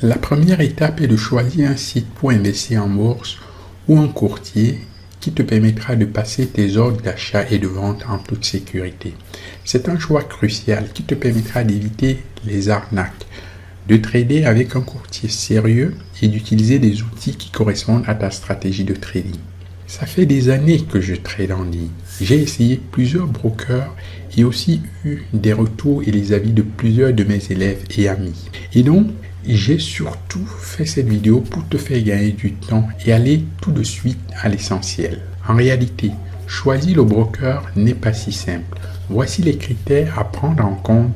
La première étape est de choisir un site pour investir en bourse ou un courtier qui te permettra de passer tes ordres d'achat et de vente en toute sécurité. C'est un choix crucial qui te permettra d'éviter les arnaques, de trader avec un courtier sérieux et d'utiliser des outils qui correspondent à ta stratégie de trading. Ça fait des années que je trade en ligne. J'ai essayé plusieurs brokers et aussi eu des retours et les avis de plusieurs de mes élèves et amis. Et donc, j'ai surtout fait cette vidéo pour te faire gagner du temps et aller tout de suite à l'essentiel. En réalité, choisir le broker n'est pas si simple. Voici les critères à prendre en compte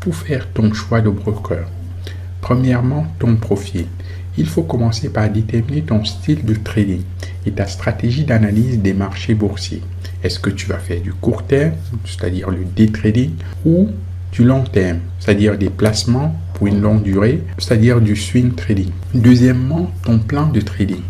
pour faire ton choix de broker. Premièrement, ton profil. Il faut commencer par déterminer ton style de trading et ta stratégie d'analyse des marchés boursiers. Est-ce que tu vas faire du court terme, c'est-à-dire le day trading, ou du long terme, c'est-à-dire des placements pour une longue durée, c'est-à-dire du swing trading. Deuxièmement, ton plan de trading.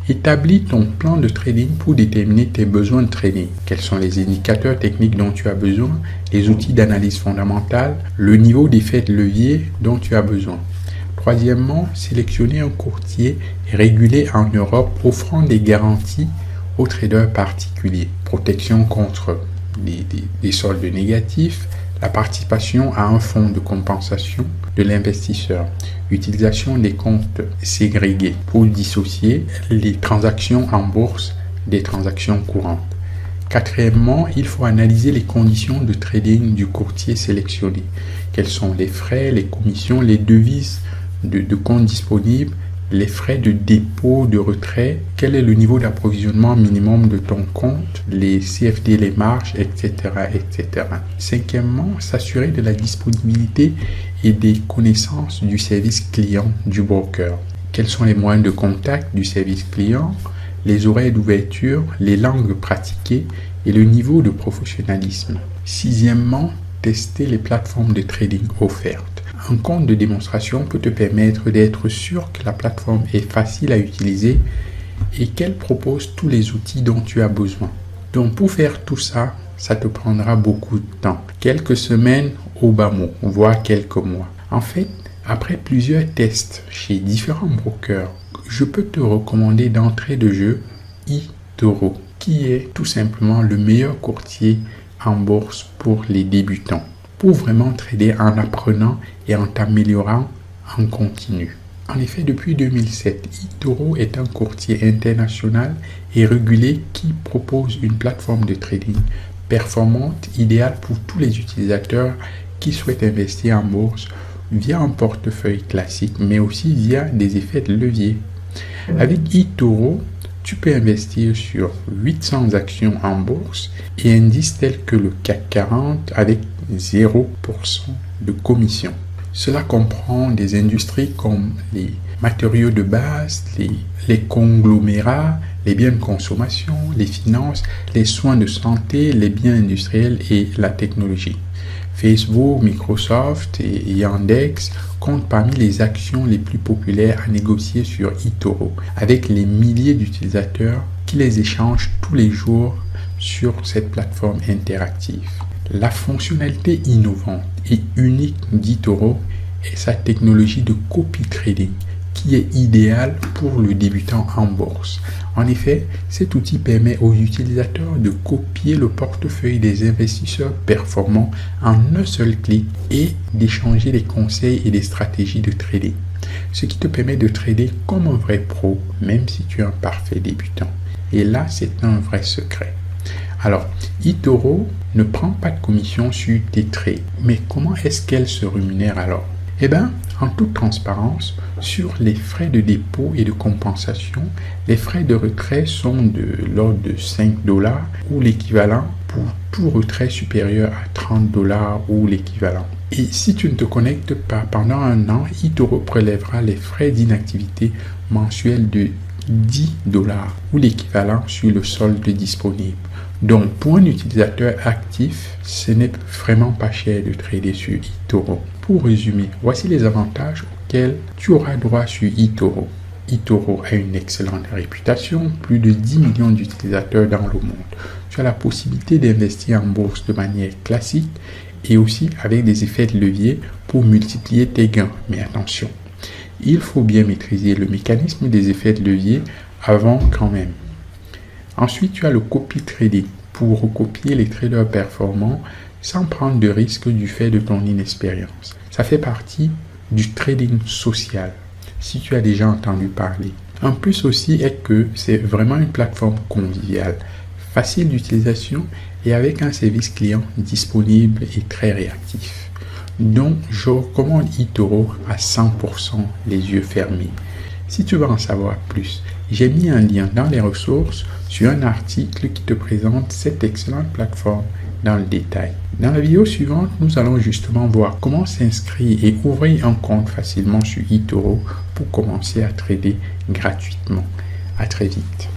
Établis ton plan de trading pour déterminer tes besoins de trading. Quels sont les indicateurs techniques dont tu as besoin, les outils d'analyse fondamentale, le niveau d'effet de levier dont tu as besoin. Troisièmement, sélectionner un courtier régulé en Europe offrant des garanties aux traders particuliers. Protection contre des soldes négatifs, la participation à un fonds de compensation de l'investisseur, utilisation des comptes ségrégés pour dissocier les transactions en bourse des transactions courantes. Quatrièmement, il faut analyser les conditions de trading du courtier sélectionné. Quels sont les frais, les commissions, les devises de compte disponibles, les frais de dépôt, de retrait, quel est le niveau d'approvisionnement minimum de ton compte, les CFD, les marges, etc., etc. Cinquièmement, s'assurer de la disponibilité et des connaissances du service client du broker. Quels sont les moyens de contact du service client, les horaires d'ouverture, les langues pratiquées et le niveau de professionnalisme. Sixièmement, tester les plateformes de trading offertes. Un compte de démonstration peut te permettre d'être sûr que la plateforme est facile à utiliser et qu'elle propose tous les outils dont tu as besoin. Donc pour faire tout ça, ça te prendra beaucoup de temps. Quelques semaines au bas mot, voire quelques mois. En fait, après plusieurs tests chez différents brokers, je peux te recommander d'entrée de jeu eToro, qui est tout simplement le meilleur courtier en bourse pour les débutants, pour vraiment trader en apprenant et en t'améliorant en continu. En effet, depuis 2007, eToro est un courtier international et régulé qui propose une plateforme de trading performante, idéale pour tous les utilisateurs qui souhaitent investir en bourse via un portefeuille classique, mais aussi via des effets de levier. Avec eToro, tu peux investir sur 800 actions en bourse et indices tels que le CAC 40 avec 0% de commission. Cela comprend des industries comme les matériaux de base, les conglomérats, les biens de consommation, les finances, les soins de santé, les biens industriels et la technologie. Facebook, Microsoft et Yandex comptent parmi les actions les plus populaires à négocier sur eToro, avec les milliers d'utilisateurs qui les échangent tous les jours sur cette plateforme interactive. La fonctionnalité innovante et unique d'eToro est sa technologie de copy trading qui est idéale pour le débutant en bourse. En effet, cet outil permet aux utilisateurs de copier le portefeuille des investisseurs performants en un seul clic et d'échanger les conseils et des stratégies de trading, ce qui te permet de trader comme un vrai pro, même si tu es un parfait débutant. Et là, c'est un vrai secret. Alors, eToro ne prend pas de commission sur tes trades, mais comment est-ce qu'elle se rémunère alors? Eh bien, en toute transparence, sur les frais de dépôt et de compensation, les frais de retrait sont de l'ordre de $5 ou l'équivalent pour tout retrait supérieur à $30 ou l'équivalent. Et si tu ne te connectes pas pendant un an, eToro prélèvera les frais d'inactivité mensuels de $10 ou l'équivalent sur le solde disponible. Donc, pour un utilisateur actif, ce n'est vraiment pas cher de trader sur eToro. Pour résumer, voici les avantages auxquels tu auras droit sur eToro. eToro a une excellente réputation, plus de 10 millions d'utilisateurs dans le monde. Tu as la possibilité d'investir en bourse de manière classique et aussi avec des effets de levier pour multiplier tes gains. Mais attention, Il faut bien maîtriser le mécanisme des effets de levier avant quand même. Ensuite, tu as le copy trading pour recopier les traders performants sans prendre de risques du fait de ton inexpérience. Ça fait partie du trading social, si tu as déjà entendu parler. Un plus aussi est que c'est vraiment une plateforme conviviale, facile d'utilisation et avec un service client disponible et très réactif. Donc, je recommande eToro à 100% les yeux fermés. Si tu veux en savoir plus, j'ai mis un lien dans les ressources sur un article qui te présente cette excellente plateforme dans le détail. Dans la vidéo suivante, nous allons justement voir comment s'inscrire et ouvrir un compte facilement sur eToro pour commencer à trader gratuitement. À très vite.